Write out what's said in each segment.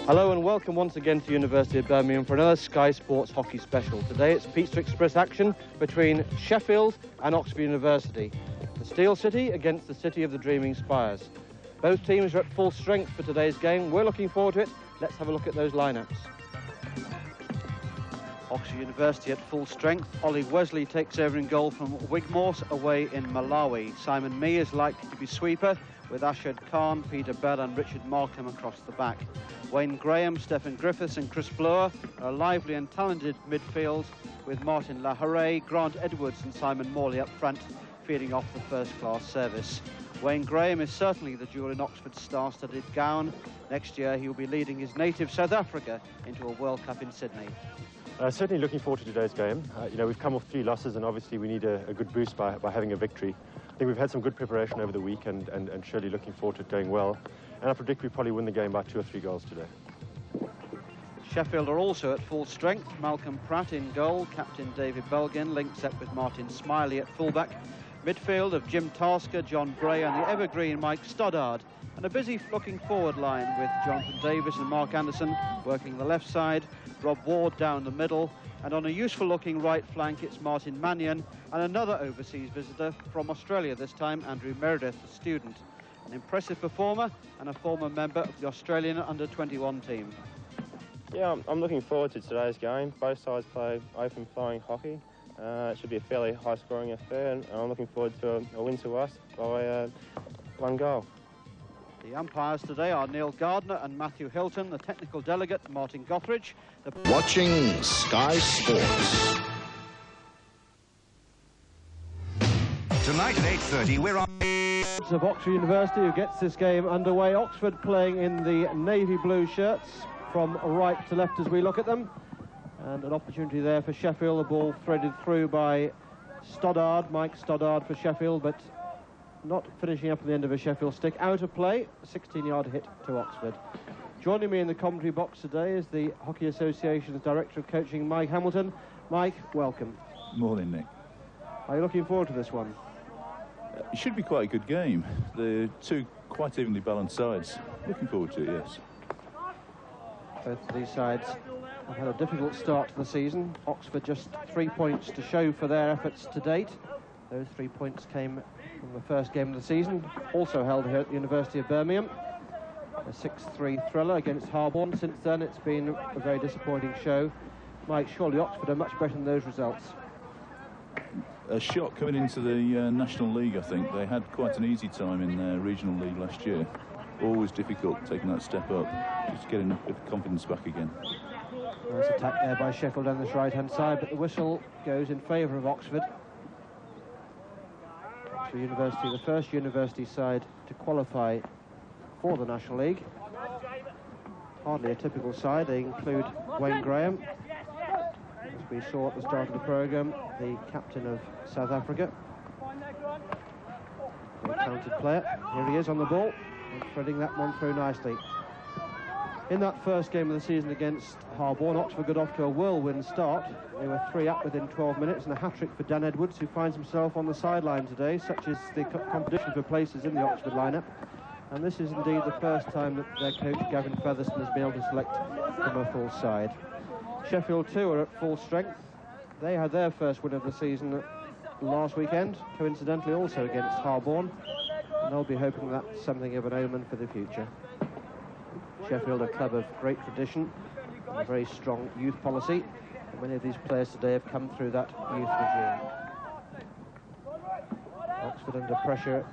Hello and welcome once again to the University of Birmingham for another Sky Sports hockey special. Today it's Pizza Express action between Sheffield and Oxford University. The Steel City against the City of the Dreaming Spires. Both teams are at full strength for today's game. We're looking forward to it. Let's have a look at those lineups. Oxford University at full strength. Ollie Wesley takes over in goal from Wigmore away in Malawi. Simon Mee is likely to be sweeper, with Ashad Khan, Peter Bell and Richard Markham across the back. Wayne Graham, Stephen Griffiths and Chris Blower are a lively and talented midfield, with Martin Laharet, Grant Edwards and Simon Morley up front, feeding off the first-class service. Wayne Graham is certainly the jewel in Oxford's star-studded gown. Next year he will be leading his native South Africa into a World Cup in Sydney. Certainly looking forward to today's game. We've come off 3 losses and obviously we need a good boost by having a victory. I think we've had some good preparation over the week and surely looking forward to it going well. And I predict we probably win the game by 2 or 3 goals today. Sheffield are also at full strength. Malcolm Pratt in goal. Captain David Belgin links up with Martin Smiley at fullback. Midfield of Jim Tasker, John Bray and the evergreen Mike Stoddard. And a busy-looking forward line with Jonathan Davis and Mark Anderson working the left side, Rob Ward down the middle, and on a useful-looking right flank it's Martin Mannion and another overseas visitor from Australia, this time Andrew Meredith, a student. An impressive performer and a former member of the Australian under-21 team. Yeah, I'm looking forward to today's game. Both sides play open-flying hockey. It should be a fairly high-scoring affair, and I'm looking forward to a win to us by 1 goal. The umpires today are Neil Gardner and Matthew Hilton, the technical delegate Martin Gothridge. Watching Sky Sports. Tonight at 8:30 we're on of Oxford University, who gets this game underway. Oxford playing in the navy blue shirts from right to left as we look at them. And an opportunity there for Sheffield, the ball threaded through by Stoddard, Mike Stoddard for Sheffield, but not finishing up at the end of a Sheffield stick. Out of play, a 16-yard hit to Oxford. Joining me in the commentary box today is the Hockey Association's Director of Coaching, Mike Hamilton. Mike, welcome. Morning, Nick. Are you looking forward to this one? It should be quite a good game. The 2 quite evenly balanced sides. Looking forward to it, yes. Both of these sides have had a difficult start to the season. Oxford just 3 points to show for their efforts to date. Those 3 points came from the first game of the season, also held here at the University of Birmingham. A 6-3 thriller against Harborne. Since then, it's been a very disappointing show. Mike, surely Oxford are much better than those results. A shock coming into the National League, I think. They had quite an easy time in their regional league last year. Always difficult taking that step up, just getting a bit of confidence back again. Nice attack there by Sheffield on this right-hand side, but the whistle goes in favour of Oxford. Oxford University, the first university side to qualify for the National League. Hardly a typical side. They include Wayne Graham, as we saw at the start of the programme, the captain of South Africa. Very talented player. Here he is on the ball, and threading that one through nicely. In that first game of the season against Harborne, Oxford got off to a whirlwind start. They were 3 up within 12 minutes, and a hat-trick for Dan Edwards, who finds himself on the sideline today, such is the competition for places in the Oxford lineup. And this is indeed the first time that their coach, Gavin Featherstone, has been able to select from a full side. Sheffield, too, are at full strength. They had their first win of the season last weekend, coincidentally also against Harborne, and they'll be hoping that's something of an omen for the future. Sheffield, a club of great tradition and a very strong youth policy, and many of these players today have come through that youth regime. Oxford under pressure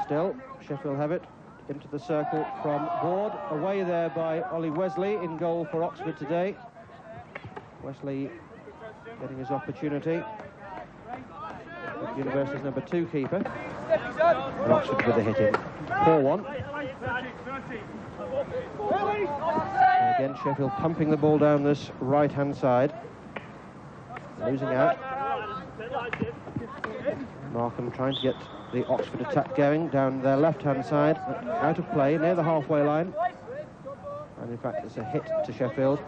still. Sheffield have it. Into the circle from Ward. Away there by Ollie Wesley in goal for Oxford today. Wesley getting his opportunity. The University's number 2 keeper. And Oxford with a hit in. 4-1. And again, Sheffield pumping the ball down this right-hand side. Losing out. Markham trying to get the Oxford attack going down their left-hand side. Out of play, near the halfway line. And in fact, it's a hit to Sheffield.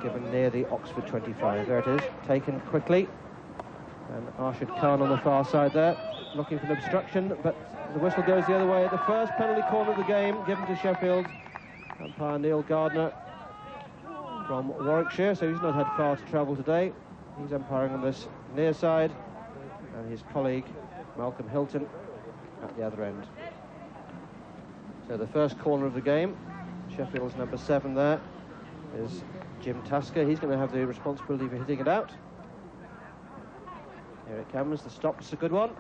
Given near the Oxford 25. There it is, taken quickly. And Ashad Khan on the far side there, looking for an obstruction, but the whistle goes the other way. The first penalty corner of the game given to Sheffield, Umpire Neil Gardner from Warwickshire, so he's not had far to travel today. He's umpiring on this near side, and his colleague Malcolm Hilton at the other end. So the first corner of the game, Sheffield's number 7 there is Jim Tasker. He's going to have the responsibility for hitting it out. Here it comes, the stop's a good one.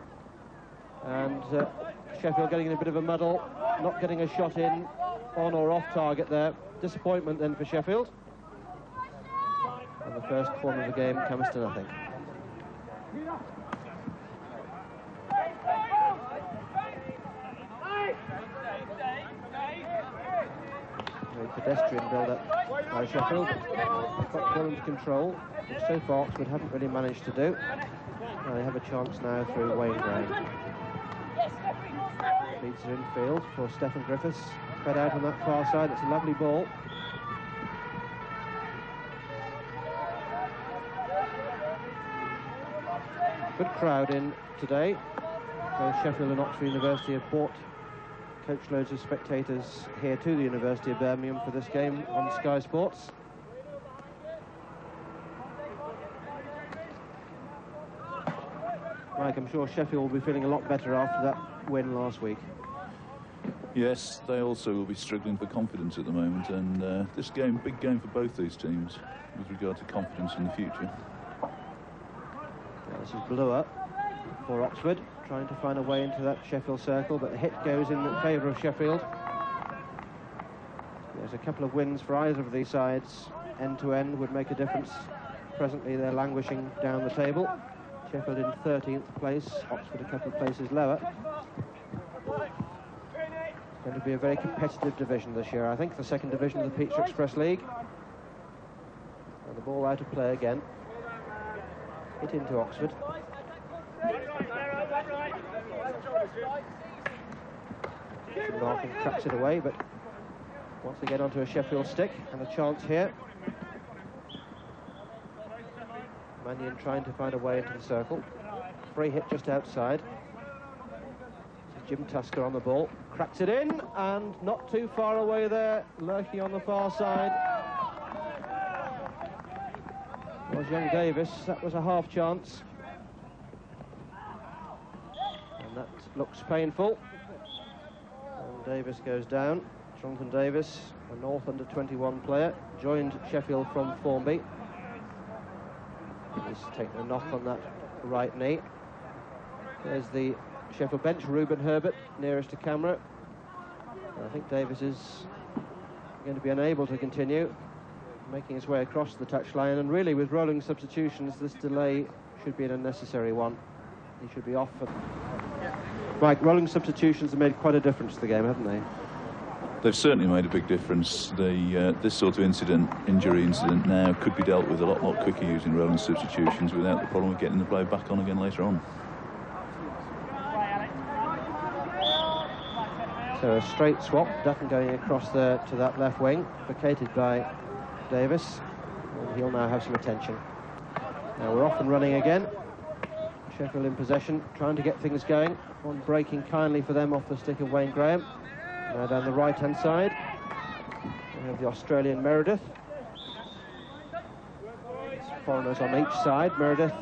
And Sheffield getting in a bit of a muddle, not getting a shot in, on or off target there. Disappointment then for Sheffield. And the first corner of the game comes to nothing. Very pedestrian build-up by Sheffield. Got the ball into control, which so far Oxford haven't really managed to do. And they have a chance now through Wayne Graham. Feeds it infield for Stephen Griffiths. Fed out on that far side. It's a lovely ball. Good crowd in today. Both Sheffield and Oxford University have brought coachloads of spectators here to the University of Birmingham for this game on Sky Sports. Mike, I'm sure Sheffield will be feeling a lot better after that win last week. Yes, they also will be struggling for confidence at the moment, and this game, big game for both these teams with regard to confidence in the future. Now this is Blower for Oxford, trying to find a way into that Sheffield circle, but the hit goes in favour of Sheffield. There's a couple of wins for either of these sides. End to end would make a difference. Presently they're languishing down the table. Sheffield in 13th place, Oxford a couple of places lower. It's going to be a very competitive division this year, I think, the second division of the Pizza Express League. And the ball out of play again. Hit into Oxford. Larkin cracks it away, but once they get onto a Sheffield stick, and a chance here. Mannion trying to find a way into the circle. Free hit just outside. Jim Tasker on the ball. Cracks it in, and not too far away there. Lurking on the far side was young Davis. That was a half chance. And that looks painful. And Davis goes down. Jonathan Davis, a North under-21 player, joined Sheffield from Formby. He's taken a knock on that right knee. There's the Sheffield bench, Ruben Herbert, nearest to camera. I think Davis is going to be unable to continue, making his way across the touchline, and really with rolling substitutions, this delay should be an unnecessary one. He should be off. Mike, rolling substitutions have made quite a difference to the game, haven't they? They've certainly made a big difference. This sort of injury incident now could be dealt with a lot quicker using rolling substitutions without the problem of getting the player back on again later on. So a straight swap, Dutton going across there to that left wing, vacated by Davis, and he'll now have some attention. Now we're off and running again. Sheffield in possession, trying to get things going. One breaking kindly for them off the stick of Wayne Graham. Now down the right-hand side, we have the Australian Meredith. Foreigners on each side. Meredith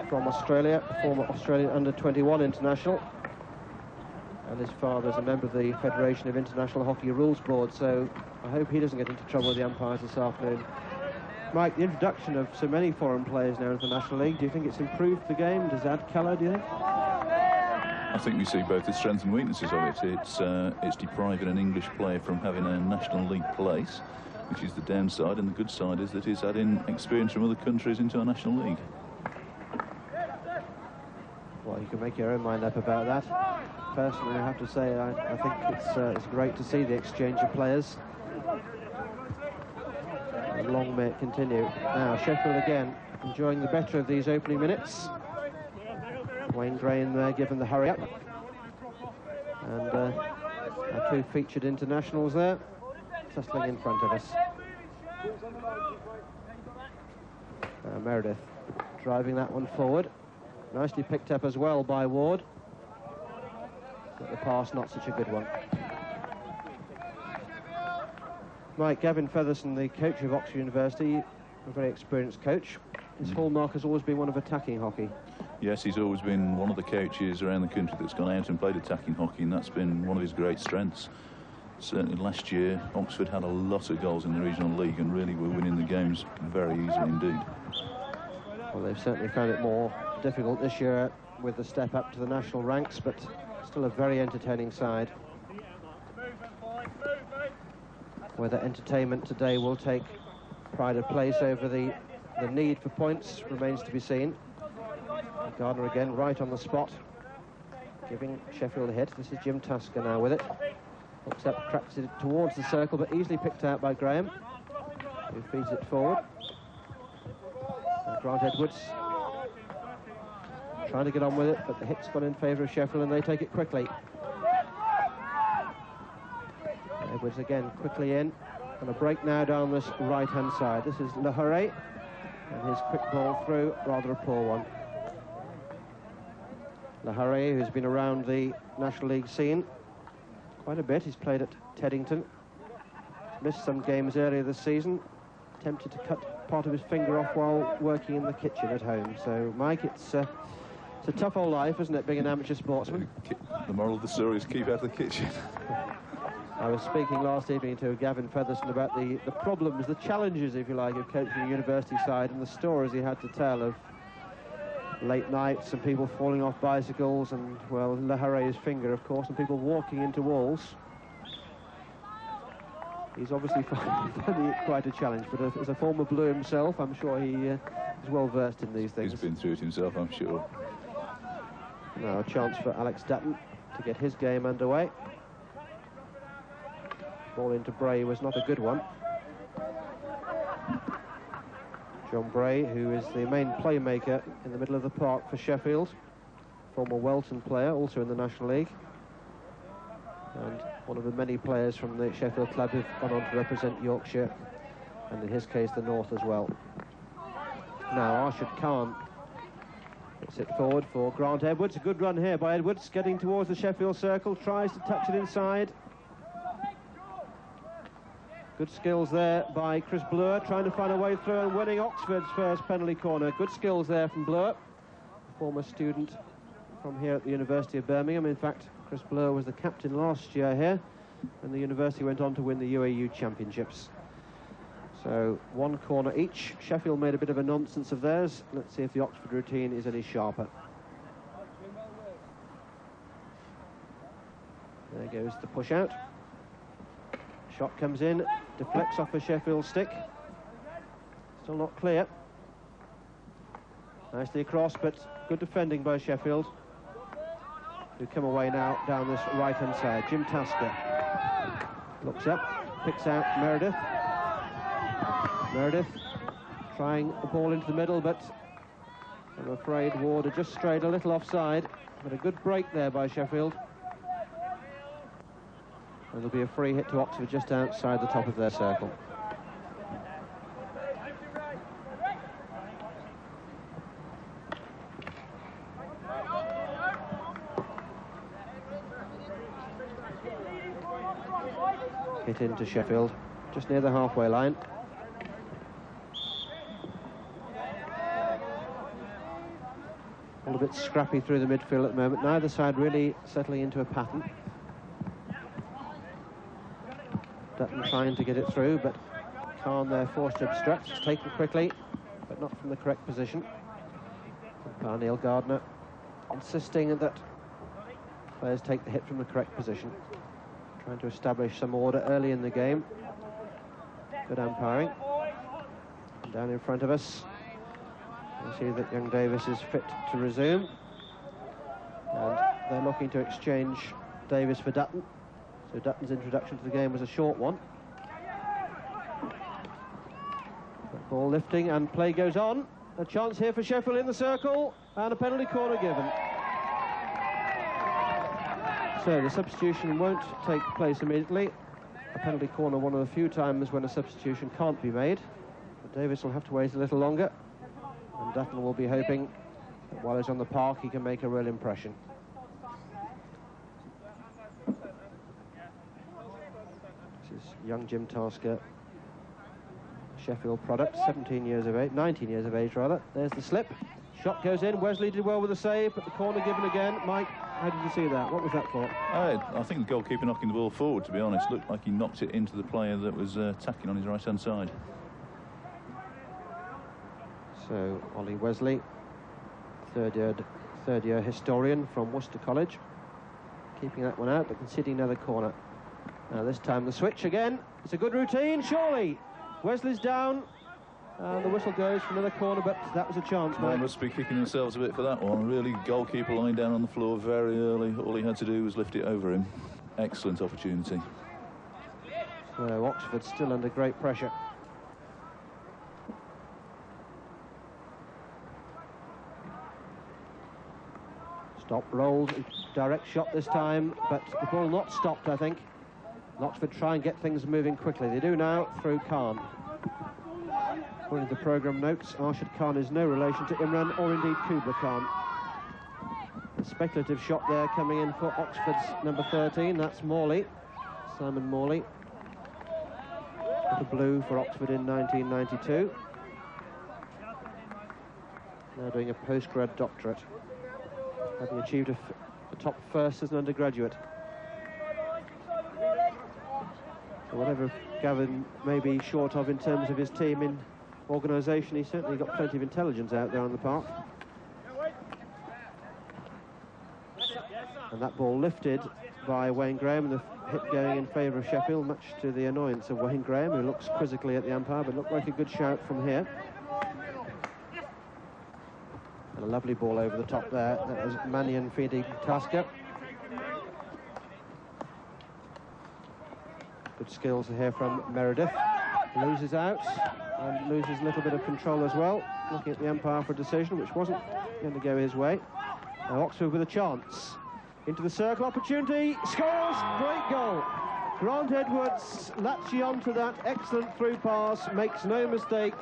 from Australia, former Australian under-21 international. And his father's a member of the Federation of International Hockey Rules Board, so I hope he doesn't get into trouble with the umpires this afternoon. Mike, the introduction of so many foreign players now into the National League, do you think it's improved the game? Does that add colour, do you think? I think we see both the strengths and weaknesses of it. It's depriving an English player from having a National League place, which is the downside, and the good side is that it's adding experience from other countries into our National League. Well, you can make your own mind up about that. Personally, I have to say, I think it's great to see the exchange of players. And long may it continue. Now, Sheffield again, enjoying the better of these opening minutes. Wayne Graham there given the hurry up. And our two featured internationals there, tussling in front of us. Meredith driving that one forward. Nicely picked up as well by Ward. But the pass not such a good one. Mike, Gavin Featherson, the coach of Oxford University, a very experienced coach. His hallmark has always been one of attacking hockey. Yes, he's always been one of the coaches around the country that's gone out and played attacking hockey, and that's been one of his great strengths. Certainly last year, Oxford had a lot of goals in the regional league and really were winning the games very easily indeed. Well, they've certainly found it more difficult this year with the step up to the national ranks, but still a very entertaining side. Whether entertainment today will take pride of place over the need for points remains to be seen. Gardner again right on the spot, giving Sheffield a hit. This is Jim Tasker now with it. Looks up, cracks it towards the circle, but easily picked out by Graham, who feeds it forward. And Grant Edwards trying to get on with it, but the hit's gone in favour of Sheffield, and they take it quickly. Edwards again quickly in, and a break now down this right-hand side. This is Lahore, and his quick ball through, rather a poor one. Lahore, who's been around the National League scene quite a bit. He's played at Teddington, missed some games earlier this season, attempted to cut part of his finger off while working in the kitchen at home. So, Mike, it's a tough old life, isn't it, being an amateur sportsman? The moral of the story is keep out of the kitchen. I was speaking last evening to Gavin Featherson about the problems, the challenges, if you like, of coaching a university side, and the stories he had to tell of late nights and people falling off bicycles and, well, Lahare's finger, of course, and people walking into walls. He's obviously finding it quite a challenge, but as a former Blue himself, I'm sure he is well versed in these things. He's been through it himself, I'm sure. Now a chance for Alex Dutton to get his game underway. Ball into Bray was not a good one. John Bray, who is the main playmaker in the middle of the park for Sheffield, former Welton player, also in the National League, and one of the many players from the Sheffield club who've gone on to represent Yorkshire, and in his case the North as well. Now Arshad Khan puts it forward for Grant Edwards. A good run here by Edwards, getting towards the Sheffield circle, tries to touch it inside. Good skills there by Chris Bleur, trying to find a way through and winning Oxford's first penalty corner. Good skills there from Bleur, former student from here at the University of Birmingham. In fact, Chris Bleur was the captain last year here, and the university went on to win the UAU Championships. So, one corner each. Sheffield made a bit of a nonsense of theirs. Let's see if the Oxford routine is any sharper. There goes the push out. Shot comes in, deflects off a Sheffield stick. Still not clear. Nicely across, but good defending by Sheffield, who come away now down this right-hand side. Jim Tasker looks up, picks out Meredith. Meredith trying the ball into the middle, but I'm afraid Ward had just strayed a little offside. But a good break there by Sheffield. And there'll be a free hit to Oxford just outside the top of their circle. Hit into Sheffield, just near the halfway line. All a bit scrappy through the midfield at the moment. Neither side really settling into a pattern. Dutton trying to get it through, but Khan there forced to obstruct. It's taken quickly, but not from the correct position. Neil Gardner insisting that players take the hit from the correct position. Trying to establish some order early in the game. Good umpiring. And down in front of us, you see that young Davis is fit to resume. And they're looking to exchange Davis for Dutton. So Dutton's introduction to the game was a short one. Ball lifting and play goes on. A chance here for Sheffield in the circle, and a penalty corner given. So the substitution won't take place immediately. A penalty corner, one of the few times when a substitution can't be made. But Davis will have to wait a little longer, and Dutton will be hoping that while he's on the park he can make a real impression. This is young Jim Tasker, Sheffield product, 19 years of age rather. There's the slip. Shot goes in. Wesley did well with the save, but the corner given again. Mike, how did you see that? What was that for? I think the goalkeeper knocking the ball forward, to be honest. Looked like he knocked it into the player that was attacking on his right-hand side. So, Ollie Wesley, third year historian from Worcester College, keeping that one out, but conceding another corner. Now this time the switch again. It's a good routine, surely. Wesley's down, and the whistle goes for another corner, but that was a chance, They Mike. must be kicking themselves a bit for that one. Really, goalkeeper lying down on the floor very early. All he had to do was lift it over him. Excellent opportunity. So Oxford still under great pressure. Stop, rolled, direct shot this time, but the ball not stopped, I think. Oxford try and get things moving quickly. They do now through Khan. According to the programme notes, Arshad Khan is no relation to Imran or indeed Kubra Khan. A speculative shot there coming in for Oxford's number 13. That's Morley, Simon Morley. The blue for Oxford in 1992. Now doing a postgrad doctorate, having achieved a top first as an undergraduate. So whatever Gavin may be short of in terms of his team in organisation, he's certainly got plenty of intelligence out there on the park. And that ball lifted by Wayne Graham, and the hit going in favour of Sheffield, much to the annoyance of Wayne Graham, who looks quizzically at the umpire, but looked like a good shout from here. And a lovely ball over the top there. That was Mannion feeding Tasker. Good skills here from Meredith. Loses out and loses a little bit of control as well. Looking at the umpire for a decision, which wasn't going to go his way. Now Oxford with a chance. Into the circle, opportunity, scores, great goal. Grant Edwards latching onto that excellent through pass, makes no mistake,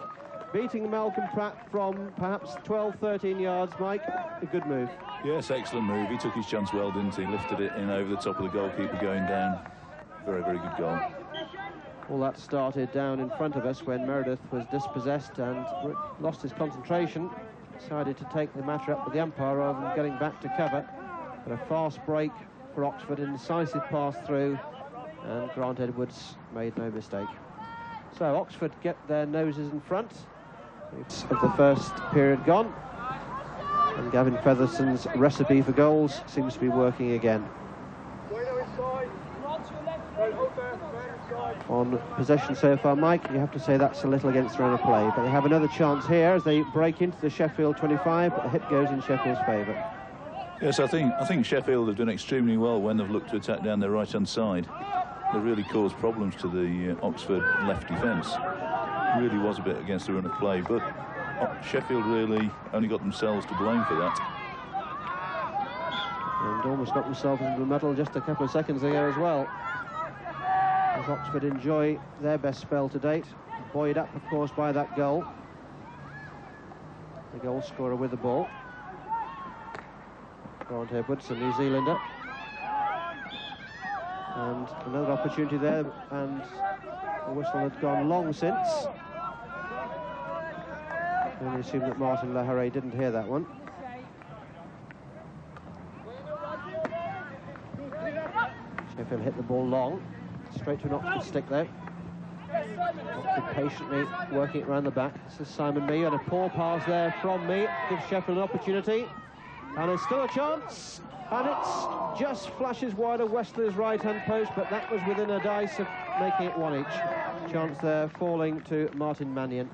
beating Malcolm Pratt from perhaps 12, 13 yards. Mike, a good move. Yes, excellent move. He took his chance well, didn't he? Lifted it in over the top of the goalkeeper going down. Very, very good goal. All that started down in front of us when Meredith was dispossessed and lost his concentration. Decided to take the matter up with the umpire rather than getting back to cover. But a fast break for Oxford, an incisive pass through, and Grant Edwards made no mistake. So Oxford get their noses in front of the first period gone, and Gavin Featherston's recipe for goals seems to be working again. On possession so far, Mike, you have to say that's a little against their own play, but they have another chance here as they break into the Sheffield 25, but the hit goes in Sheffield's favour. Yes, I think Sheffield have done extremely well when they've looked to attack down their right-hand side. They really caused problems to the Oxford left defence. Really was a bit against the run of play, but Sheffield really only got themselves to blame for that. And almost got themselves into the muddle just a couple of seconds ago as well. As Oxford enjoy their best spell to date, buoyed up, of course, by that goal. The goal scorer with the ball. Grant Edwards, a New Zealander. And another opportunity there, and the whistle had gone long since. I can only assume that Martin Lahare didn't hear that one. Sheffield hit the ball long, straight to an Oxford stick though. Oxford patiently working it around the back. This is Simon Mee, and a poor pass there from Mee gives Sheffield an opportunity. And there's still a chance, and it's just flashes wide of Wesley's right-hand post, but that was within a dice of making it one each. Chance there falling to Martin Mannion.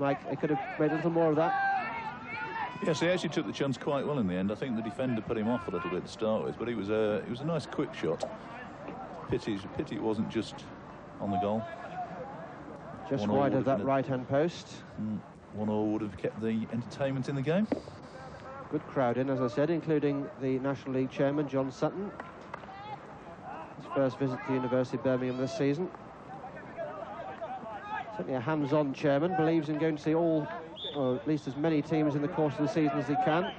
Mike, they could have made a little more of that. Yes, he actually took the chance quite well in the end. I think the defender put him off a little bit to start with, but it was a nice quick shot. Pity it wasn't just on the goal. Just wide of that right-hand post. 1-1 would have kept the entertainment in the game. Good crowd in, as I said, including the National League chairman, John Sutton. His first visit to the University of Birmingham this season. Certainly a hands-on chairman, believes in going to see all, or at least as many teams in the course of the season as he can.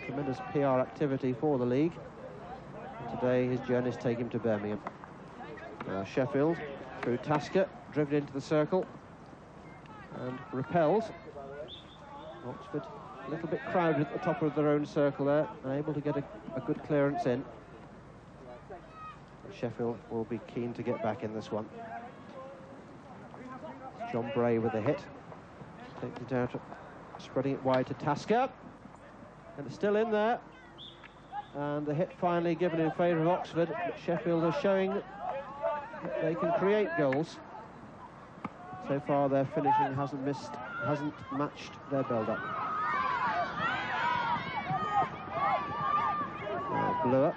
tremendous PR activity for the league. And today his journeys take him to Birmingham. Sheffield through Tasker, driven into the circle and repelled. Oxford a little bit crowded at the top of their own circle there, unable to get a good clearance in. Sheffield will be keen to get back in this one. John Bray with a hit. Takes it out, spreading it wide to Tasker. And it's still in there. And the hit finally given in favour of Oxford. But Sheffield are showing that they can create goals. So far their finishing hasn't matched their build-up. Blew up.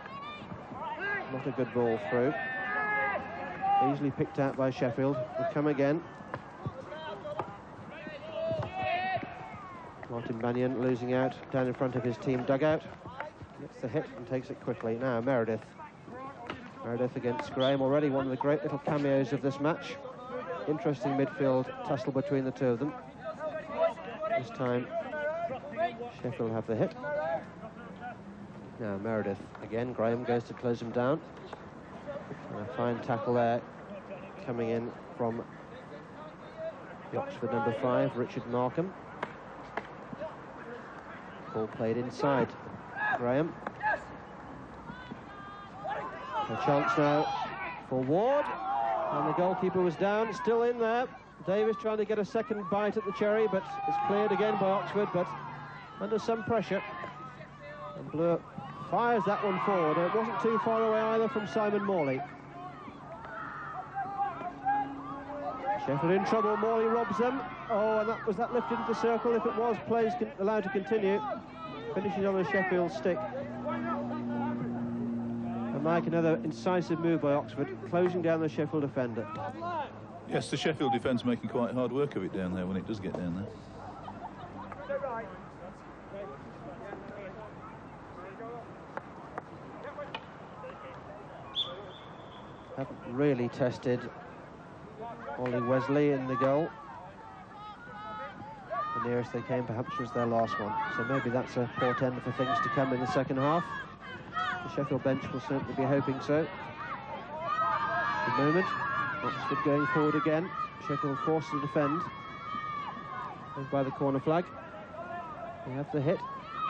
Not a good ball through. Easily picked out by Sheffield. Will come again. Martin Banyan losing out down in front of his team dugout. Gets the hit and takes it quickly. Now Meredith. Meredith against Graham, already one of the great little cameos of this match. Interesting midfield tussle between the two of them. This time Sheffield have the hit. Now Meredith again. Graham goes to close him down. And a fine tackle there coming in from the Oxford number 5, Richard Markham. Ball played inside. Graham. A chance now for Ward. And the goalkeeper was down, still in there. Davis trying to get a second bite at the cherry, but it's cleared again by Oxford, but under some pressure. And Blur fires that one forward. It wasn't too far away either from Simon Morley. Sheffield in trouble. Morley robs them. Oh, and was that lifted into the circle? If it was, plays allowed to continue. Finishing on a Sheffield stick. And Mike, another incisive move by Oxford, closing down the Sheffield defender. Yes, the Sheffield defence making quite hard work of it down there when it does get down there. Haven't really tested Ollie Wesley in the goal. The nearest they came perhaps was their last one. So maybe that's a portend for things to come in the second half. The Sheffield bench will certainly be hoping so. At the moment, Oxford going forward again. Sheffield forced to defend. Goes by the corner flag. They have the hit.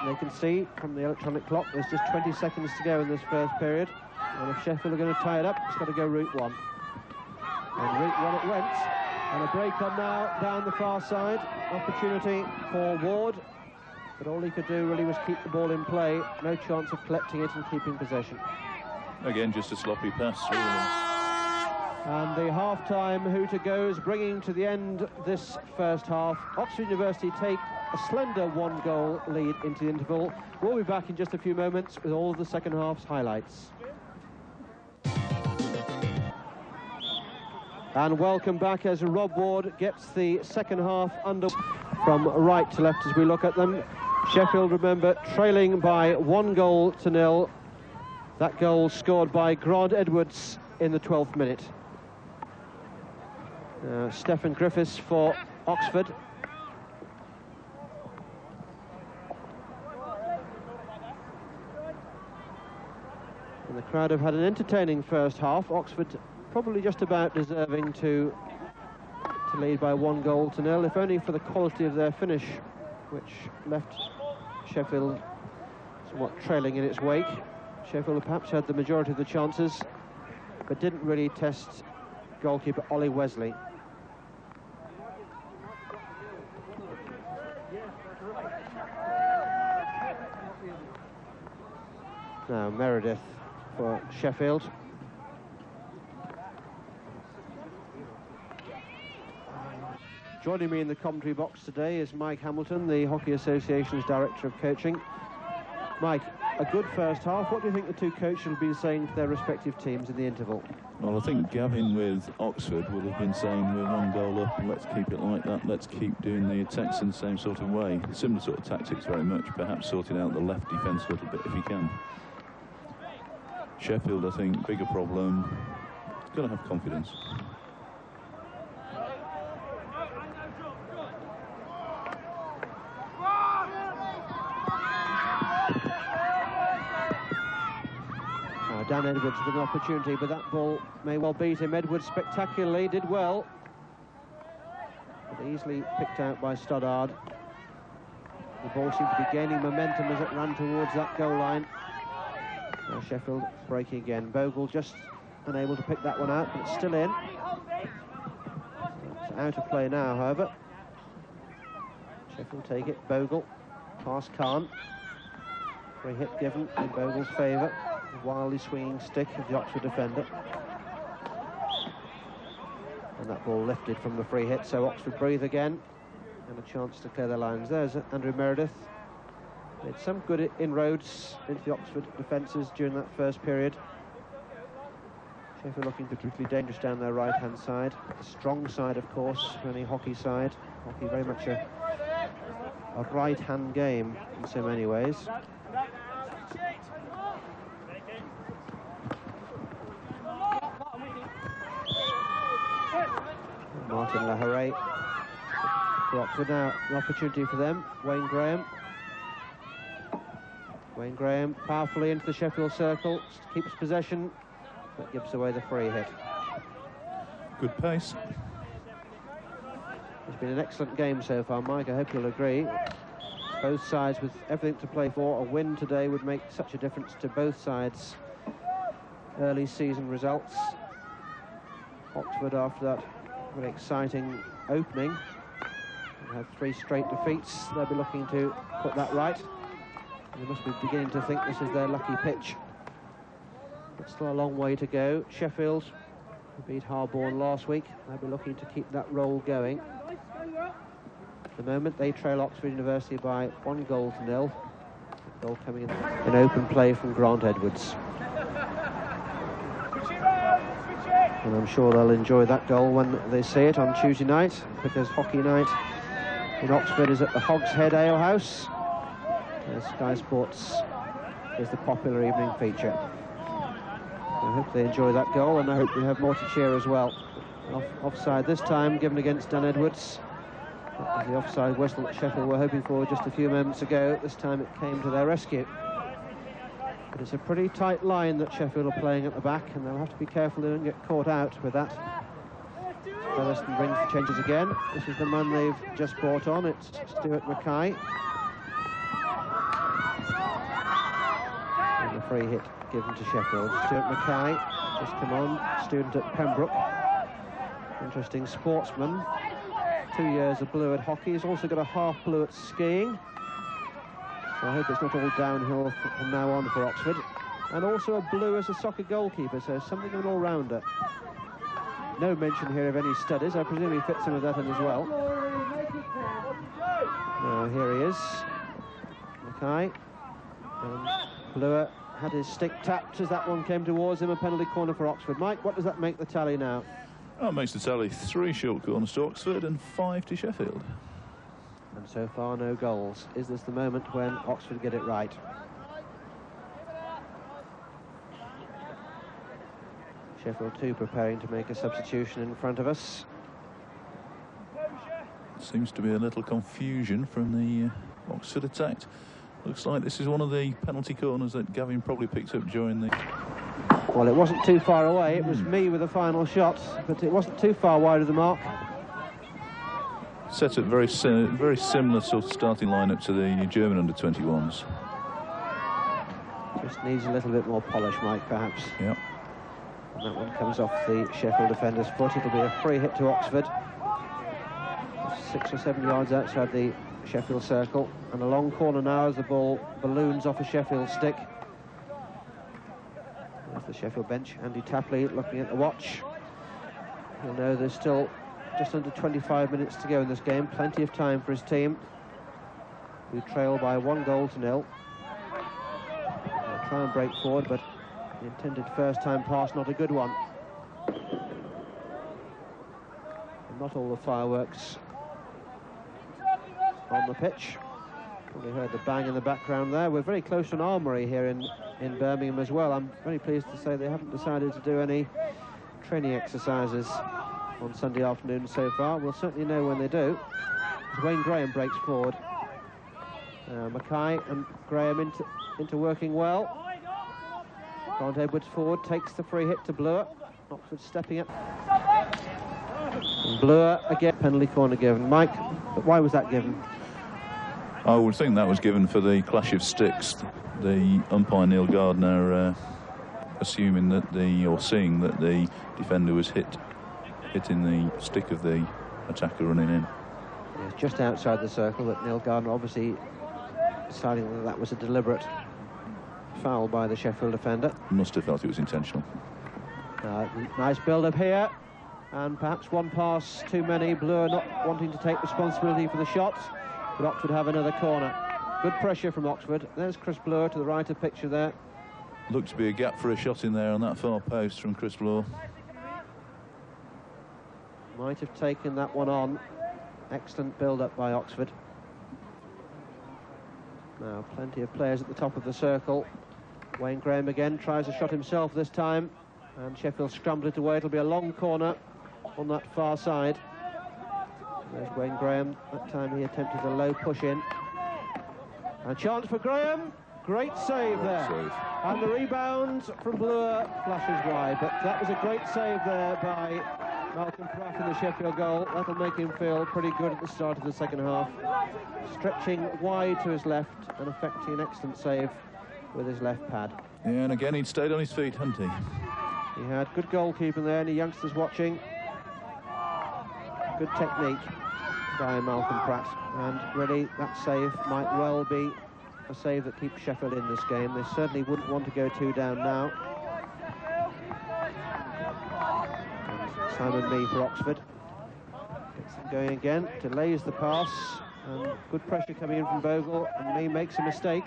They can see from the electronic clock there's just 20 seconds to go in this first period. And if Sheffield are going to tie it up, it's got to go route 1. And route 1 it went. And a break on now down the far side. Opportunity for Ward. But all he could do really was keep the ball in play. No chance of collecting it and keeping possession. Again, just a sloppy pass. And the half-time hooter goes, bringing to the end this first half. Oxford University take a slender 1-goal lead into the interval. We'll be back in just a few moments with all of the second half's highlights. And welcome back as Rob Ward gets the second half under from right to left as we look at them. Sheffield, remember, trailing by 1-0. That goal scored by Grant Edwards in the 12th minute. Stephen Griffiths for Oxford. And the crowd have had an entertaining first half. Oxford probably just about deserving to lead by 1-0, if only for the quality of their finish, which left Sheffield somewhat trailing in its wake. Sheffield perhaps had the majority of the chances, but didn't really test goalkeeper Ollie Wesley. Now Meredith for Sheffield. Joining me in the commentary box today is Mike Hamilton, the Hockey Association's Director of Coaching. Mike, a good first half. What do you think the two coaches will be saying to their respective teams in the interval? Well, I think Gavin with Oxford would have been saying we're 1 goal up and let's keep it like that. Let's keep doing the attacks in the same sort of way. Similar sort of tactics very much, perhaps sorting out the left defence a little bit if you can. Sheffield, I think, bigger problem. Got to have confidence. Dan Edwards with an opportunity, but that ball may well beat him. Edwards spectacularly did well, but easily picked out by Stoddard. The ball seemed to be gaining momentum as it ran towards that goal line. Now Sheffield breaking again. Bogle just unable to pick that one out, but it's still in. It's out of play now, however. Sheffield take it. Bogle, pass Khan. Free hit given in Bogle's favour. The wildly swinging stick of the Oxford defender. And that ball lifted from the free hit, so Oxford breathe again. And a chance to clear their lines. There's Andrew Meredith. Made some good inroads into the Oxford defences during that first period. Sheffield looking particularly dangerous down their right-hand side. A strong side, of course, for any hockey side. Hockey very much a right-hand game in so many ways. Martin Laharet for Oxford now. An opportunity for them. Wayne Graham. Wayne Graham powerfully into the Sheffield circle. Keeps possession, but gives away the free hit. Good pace. It's been an excellent game so far, Mike. I hope you'll agree. Both sides with everything to play for. A win today would make such a difference to both sides' early season results. Oxford, after that very exciting opening, had 3 straight defeats. They'll be looking to put that right. They must be beginning to think this is their lucky pitch. But still a long way to go. Sheffield beat Harborne last week. They'll be looking to keep that roll going. At the moment, they trail Oxford University by 1-0. The goal coming in open play from Grant Edwards. And I'm sure they'll enjoy that goal when they see it on Tuesday night, because hockey night in Oxford is at the Hogshead Head Ale House. Sky Sports is the popular evening feature. I hope they enjoy that goal, and I hope we have more to cheer as well. Offside this time, given against Dan Edwards. That was the offside whistle that Sheffield were hoping for just a few moments ago. This time it came to their rescue. But it's a pretty tight line that Sheffield are playing at the back, and they'll have to be careful they don't get caught out with that. Featherstone brings the changes again. This is the man they've just brought on. It's Stuart Mackay. And a free hit given to Sheffield. Stuart Mackay just come on, student at Pembroke. Interesting sportsman. 2 years of blue at hockey. He's also got a half blue at skiing. So I hope it's not all downhill from now on for Oxford. And also a blue as a soccer goalkeeper, so something of an all-rounder. No mention here of any studies. I presume he fits some of that in as well. Now here he is, Mackay. And Bluer had his stick tapped as that one came towards him. A penalty corner for Oxford. Mike, what does that make the tally now? That makes the tally 3 short corners to Oxford and 5 to Sheffield. And so far, no goals. Is this the moment when Oxford get it right? Sheffield 2 preparing to make a substitution in front of us. Seems to be a little confusion from the Oxford attack. Looks like this is one of the penalty corners that Gavin probably picked up during the... Well, it wasn't too far away. It was me with the final shot, but it wasn't too far wide of the mark. Set up very similar sort of starting lineup to the German under-21s. Just needs a little bit more polish, Mike, perhaps. Yep. And that one comes off the Sheffield defender's foot. It'll be a free hit to Oxford. 6 or 7 yards outside the Sheffield circle. And a long corner now as the ball balloons off a Sheffield stick. There's the Sheffield bench. Andy Tapley looking at the watch. He'll know there's still just under 25 minutes to go in this game. Plenty of time for his team. We trail by 1-0. They'll try and break forward, but the intended first-time pass, not a good one. And not all the fireworks on the pitch. Probably heard the bang in the background there. We're very close to an armoury here in Birmingham as well. I'm very pleased to say they haven't decided to do any training exercises on Sunday afternoon so far. We'll certainly know when they do. As Wayne Graham breaks forward. Mackay and Graham into working well. Grant Edwards forward, takes the free hit to Bloor. Oxford stepping up. And Bloor again, penalty corner given. Mike, but why was that given? I would think that was given for the clash of sticks. The umpire Neil Gardner assuming that seeing that the defender was hitting the stick of the attacker running in. Yeah, just outside the circle, but Neil Gardner obviously deciding that that was a deliberate foul by the Sheffield defender. Must have felt it was intentional. Nice build-up here, and perhaps one pass too many. Bloor not wanting to take responsibility for the shots, but Oxford have another corner. Good pressure from Oxford. There's Chris Bloor to the right of picture there. Looked to be a gap for a shot in there on that far post from Chris Bloor. Might have taken that one on. Excellent build-up by Oxford. Now plenty of players at the top of the circle. Wayne Graham again tries a shot himself this time, and Sheffield scramble it away. It'll be a long corner on that far side. There's Wayne Graham. That time he attempted a low push in. A chance for Graham. Great save there. Save. And the rebound from Bloor flashes wide, but that was a great save there by Malcolm Pratt in the Sheffield goal. That'll make him feel pretty good at the start of the second half. Stretching wide to his left and effecting an excellent save with his left pad. Yeah, and again he'd stayed on his feet, hadn't he? He had good goalkeeping there, any youngsters watching. Good technique by Malcolm Pratt, and really that save might well be a save that keeps Sheffield in this game. They certainly wouldn't want to go 2 down now. And Simon Mee for Oxford gets them going again, delays the pass, and good pressure coming in from Bogle, and Mee makes a mistake,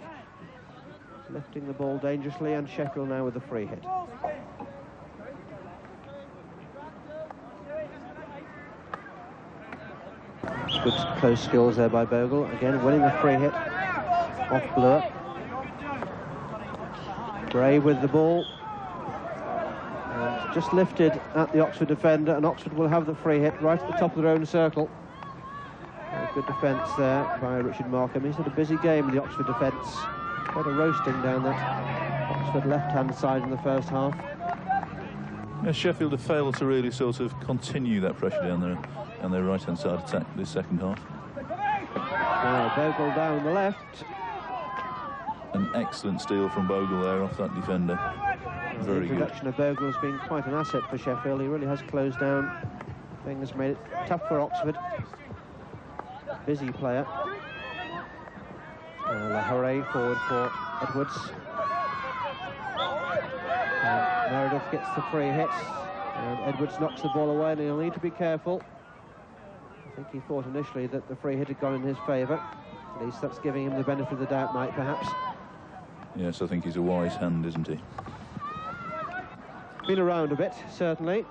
lifting the ball dangerously, and Sheffield now with the free hit. Good close skills there by Bogle, again winning the free hit off Bloor. Bray with the ball, and just lifted at the Oxford defender, and Oxford will have the free hit right at the top of their own circle. Good defence there by Richard Markham. He's had a busy game in the Oxford defence. Quite a roasting down that Oxford left-hand side in the first half. Yeah, Sheffield have failed to really sort of continue that pressure down their right-hand side attack this second half. Now Bogle down the left. An excellent steal from Bogle there off that defender. Very the introduction of Bogle has been quite an asset for Sheffield. He really has closed down things, made it tough for Oxford. Busy player. Lahore forward for Edwards. Meredith gets the free hit, and Edwards knocks the ball away, and he'll need to be careful. I think he thought initially that the free hit had gone in his favour. At least that's giving him the benefit of the doubt, Mike, perhaps. Yes, I think he's a wise hand, isn't he? Been around a bit, certainly.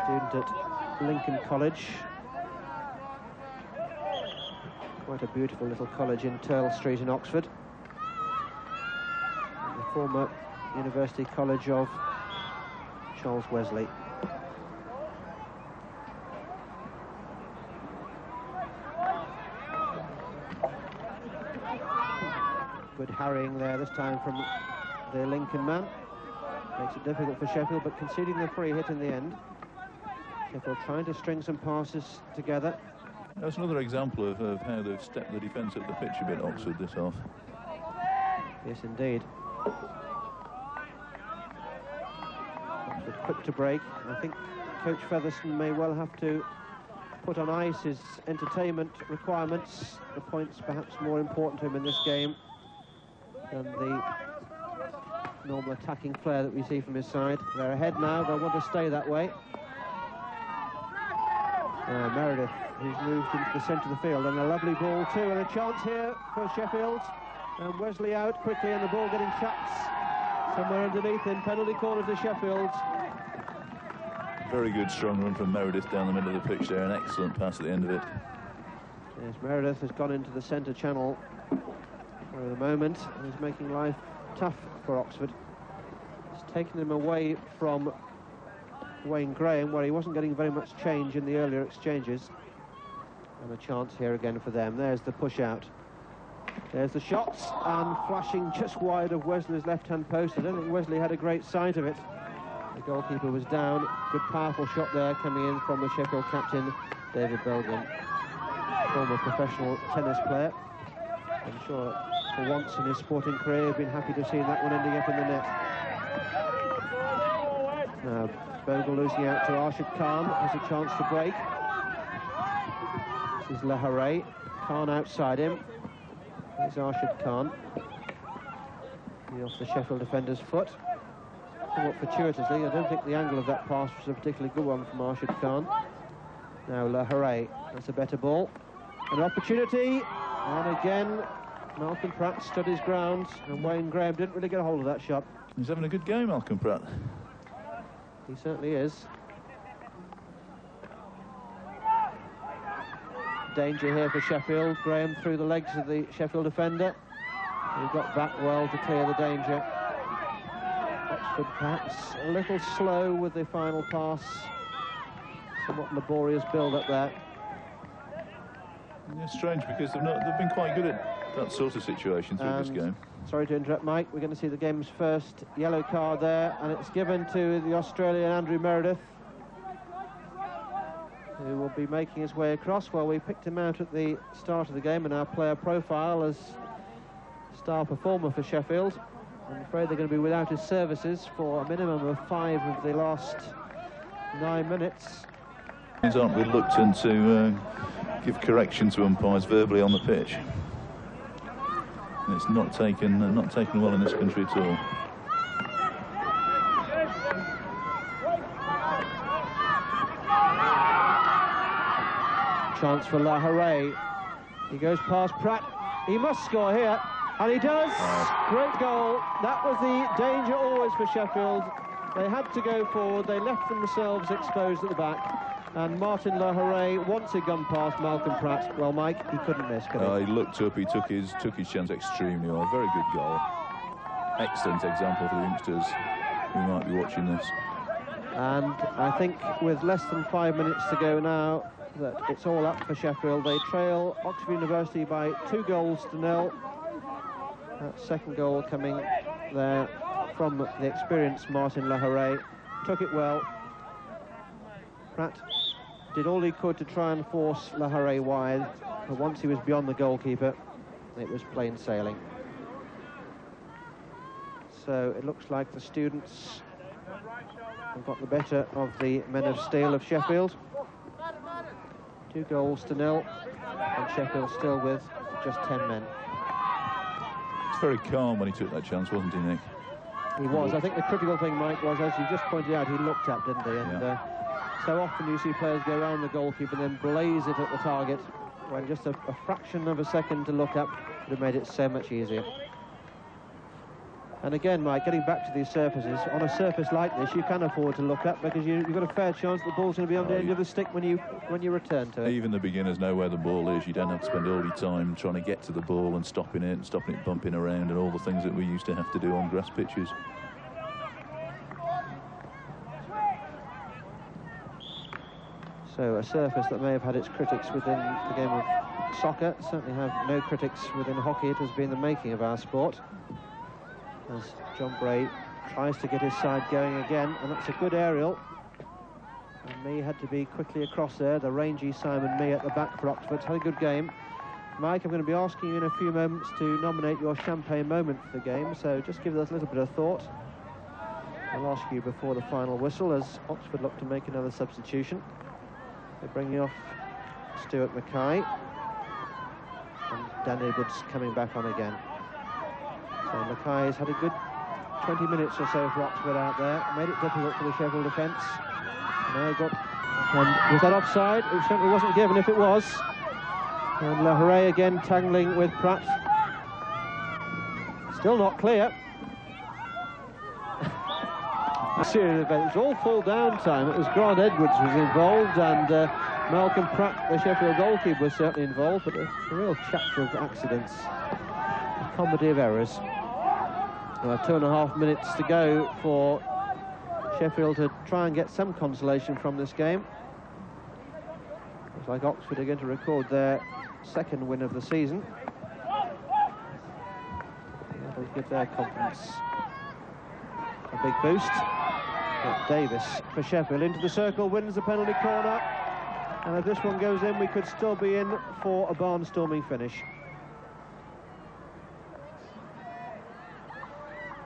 Student at Lincoln College. Quite a beautiful little college in Turl Street in Oxford. And the former University College of Charles Wesley. Good harrying there this time from the Lincoln man. Makes it difficult for Sheffield, but conceding the free hit in the end. Sheffield trying to string some passes together. That's another example of how they've stepped the defence up the pitch a bit, Oxford, this half. Yes, indeed. Oxford quick to break. I think Coach Featherstone may well have to put on ice his entertainment requirements. The points perhaps more important to him in this game than the normal attacking flair that we see from his side. They're ahead now, they'll want to stay that way. Meredith, who's moved into the centre of the field, and a lovely ball too, and a chance here for Sheffield. And Wesley out quickly, and the ball getting chaps somewhere underneath in penalty corner to Sheffield. Very good strong run from Meredith down the middle of the pitch there, an excellent pass at the end of it. Yes, Meredith has gone into the centre channel for the moment, and is making life tough for Oxford. It's taken him away from Wayne Graham, where he wasn't getting very much change in the earlier exchanges. And a chance here again for them. There's the push out There's the shots, and flashing just wide of Wesley's left-hand post. I don't think Wesley had a great sight of it. The goalkeeper was down. Good, powerful shot there coming in from the Sheffield captain, David Belgin, former professional tennis player. I'm sure for once in his sporting career, he'd been happy to see that one ending up in the net. Now, Bogle losing out to Arshad Khan, has a chance to break. This is Lahare. Khan outside him. Here's Arshad Khan. He off the Sheffield defender's foot. Somewhat fortuitously, I don't think the angle of that pass was a particularly good one from Arshad Khan. Now Lahare, that's a better ball. An opportunity, and again, Malcolm Pratt stood his ground, and Wayne Graham didn't really get a hold of that shot. He's having a good game, Malcolm Pratt. He certainly is. Danger here for Sheffield. Graham through the legs of the Sheffield defender. He got back well to clear the danger. Oxford perhaps a little slow with the final pass. Somewhat laborious build-up there. Yeah, strange, because they've been quite good at that sort of situation through this game. Sorry to interrupt, Mike. We're going to see the game's first yellow card there, and it's given to the Australian Andrew Meredith, who will be making his way across. Well, we picked him out at the start of the game in our player profile as star performer for Sheffield. I'm afraid they're going to be without his services for a minimum of 5 of the last 9 minutes. Aren't reluctant to give correction to umpires verbally on the pitch. And it's not taken well in this country at all. Chance for Lahare. He goes past Pratt. He must score here, and he does. Great goal. That was the danger always for Sheffield. They had to go forward. They left themselves exposed at the back. And Martin Lahare, once he'd gone past Malcolm Pratt, well, Mike, he couldn't miss, could he? He looked up, he took his chance extremely well. Very good goal. Excellent example for the youngsters who might be watching this. And I think with less than 5 minutes to go now, that it's all up for Sheffield. They trail Oxford University by 2-0. That second goal coming there from the experienced Martin Lahare. Took it well. Pratt did all he could to try and force Lahare wide, but once he was beyond the goalkeeper, it was plain sailing. So it looks like the students have got the better of the men of steel of Sheffield. 2-0, and Sheffield still with just 10 men. It's very calm when he took that chance, wasn't he, Nick? He was. I think the critical thing, Mike, was, as you just pointed out, he looked up, didn't he? And so often you see players go around the goalkeeper and then blaze it at the target, when just a fraction of a second to look up would have made it so much easier. And again, Mike, getting back to these surfaces, on a surface like this, you can afford to look up because you've got a fair chance the ball's going to be on the end of the stick when you return to it. Even the beginners know where the ball is. You don't have to spend all your time trying to get to the ball and stopping it bumping around, and all the things that we used to have to do on grass pitches. So a surface that may have had its critics within the game of soccer certainly have no critics within hockey. It has been the making of our sport. As John Bray tries to get his side going again, and that's a good aerial. And Mee had to be quickly across there. The rangy Simon Mee at the back for Oxford had a good game. Mike, I'm going to be asking you in a few moments to nominate your champagne moment for the game, so just give us a little bit of thought. I'll ask you before the final whistle as Oxford look to make another substitution. They're bringing off Stuart Mackay, and Dan Edwards coming back on again. So Mackay has had a good 20 minutes or so for Oxford out there, made it difficult for the Sheffield defence. Now was that offside? It certainly wasn't given if it was. And Lahare again tangling with Pratt. Still not clear. A series of events, all full down time. It was Grant Edwards was involved, and Malcolm Pratt, the Sheffield goalkeeper, was certainly involved, but a real chapter of accidents, a comedy of errors. 2.5 minutes to go for Sheffield to try and get some consolation from this game. Looks like Oxford are going to record their second win of the season. does give their confidence a big boost. But Davis for Sheffield into the circle, wins the penalty corner, and if this one goes in, we could still be in for a barnstorming finish.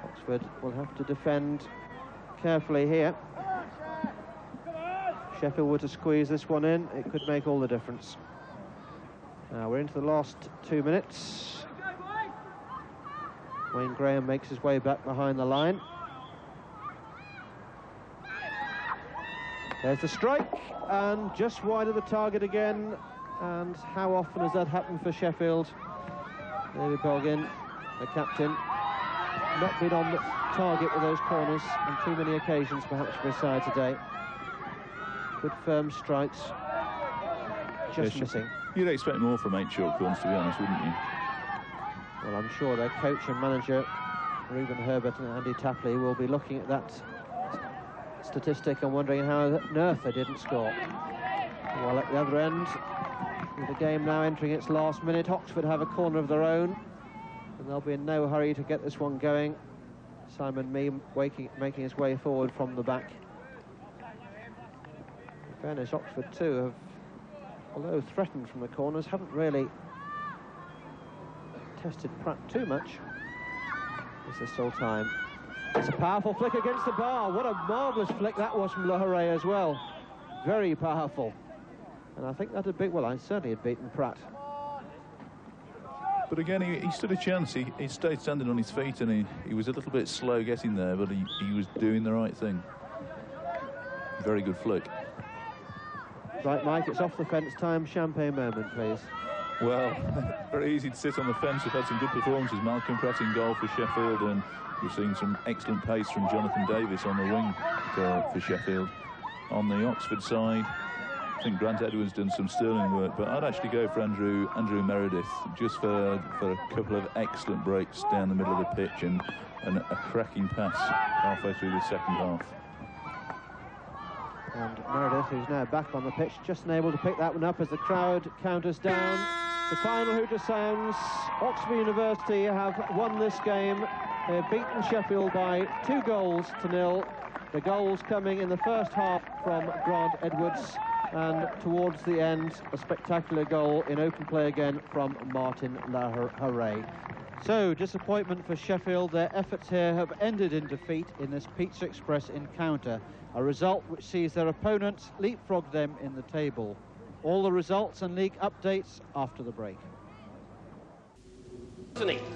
Oxford will have to defend carefully here. If Sheffield were to squeeze this one in, it could make all the difference. Now we're into the last 2 minutes. Wayne Graham makes his way back behind the line. There's the strike, and just wide of the target again. And how often has that happened for Sheffield? David Bolgin, the captain, not been on the target with those corners on too many occasions perhaps for his side today. Good firm strikes, just missing. You'd expect more from 8 short corners, to be honest, wouldn't you? Well, I'm sure their coach and manager, Reuben Herbert and Andy Tapley, will be looking at that statistic and wondering how on earth they didn't score. While at the other end, with the game now entering its last minute, Oxford have a corner of their own, and they'll be in no hurry to get this one going. Simon Meam making his way forward from the back. In fairness, Oxford too have, although threatened from the corners, haven't really tested Pratt too much. Is there still time? It's a powerful flick against the bar. What a marvellous flick that was from Lahore as well. Very powerful. And I think that had beat, well, I certainly had beaten Pratt. But again, he stood a chance. He stayed standing on his feet, and he was a little bit slow getting there, but he was doing the right thing. Very good flick. Right, Mike, it's off the fence time. Champagne moment, please. Well, very easy to sit on the fence. We've had some good performances. Malcolm Pratt in goal for Sheffield, and we've seen some excellent pace from Jonathan Davis on the wing for Sheffield. On the Oxford side, I think Grant Edwards done some sterling work, but I'd actually go for Andrew Meredith, just for a couple of excellent breaks down the middle of the pitch and a cracking pass halfway through the second half. And Meredith, who's now back on the pitch, just unable to pick that one up as the crowd counters down. The final hooter sounds. Oxford University have won this game. They've beaten Sheffield by 2-0. The goals coming in the first half from Grant Edwards, and towards the end, a spectacular goal in open play again from Martin Lahore. So, disappointment for Sheffield. Their efforts here have ended in defeat in this Pizza Express encounter, a result which sees their opponents leapfrog them in the table. All the results and league updates after the break. Isn't he?